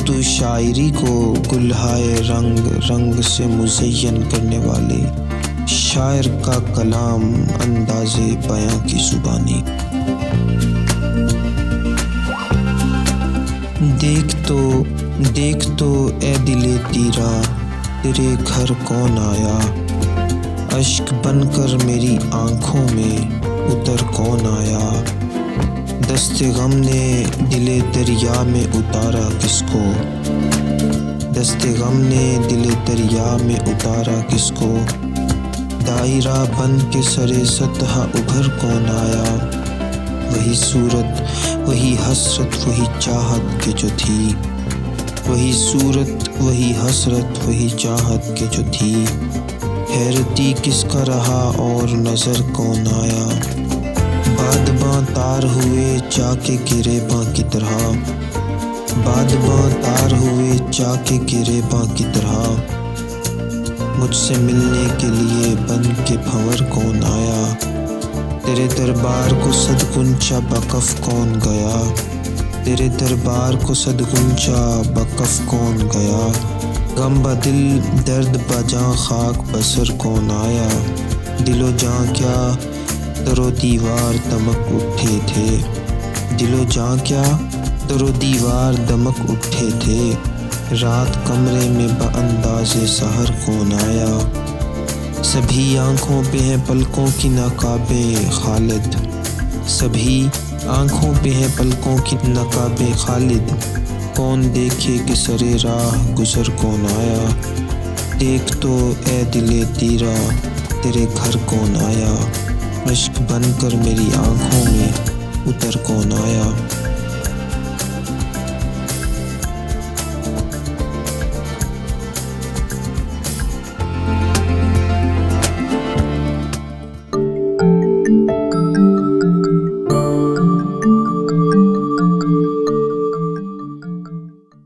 تو شاعری کو گلہائے رنگ رنگ سے مزین کرنے والے شاعر کا کلام انداز بیاں کی زبانی۔ دیکھ تو اے دل تیرا تیرے گھر کون آیا، اشک بن کر میری آنکھوں میں اتر کون آیا، دست غم نے دل دریا میں اتارا کس کو، دست غم نے دل دریا میں اتارا کس کو، دائرہ بن کے سرے سطح ابھر کون آیا، وہی صورت وہی حسرت وہی چاہت کے جو تھی، وہی صورت وہی حسرت وہی چاہت کے جو تھی، حیرتی کس کا رہا اور نظر کون آیا، بادباں تار ہوئے جا کے گرے باں کی طرح، بادباں تار ہوئے جا کے گرے باں کی طرح، مجھ سے ملنے کے لیے بن کے بھنور کون آیا، تیرے دربار کو صد غنچہ بکف کون گیا، تیرے دربار کو صد غنچہ بکف کون گیا، غم بدل درد بجاں خاک بسر کون آیا، دل و جاں کیا در و دیوار دمک اٹھے تھے، دل و جاں کیا در و دیوار دمک اٹھے تھے، رات کمرے میں بانداز سحر کون آیا، سبھی آنکھوں پہ ہیں پلکوں کی نقاب خالد، سبھی آنکھوں پہ ہیں پلکوں کی نقاب خالد، کون دیکھے کہ سرے راہ گزر کون آیا، دیکھ تو اے دل تیرا تیرے گھر کون آیا، اشک بن کر میری آنکھوں میں اتر کون آیا۔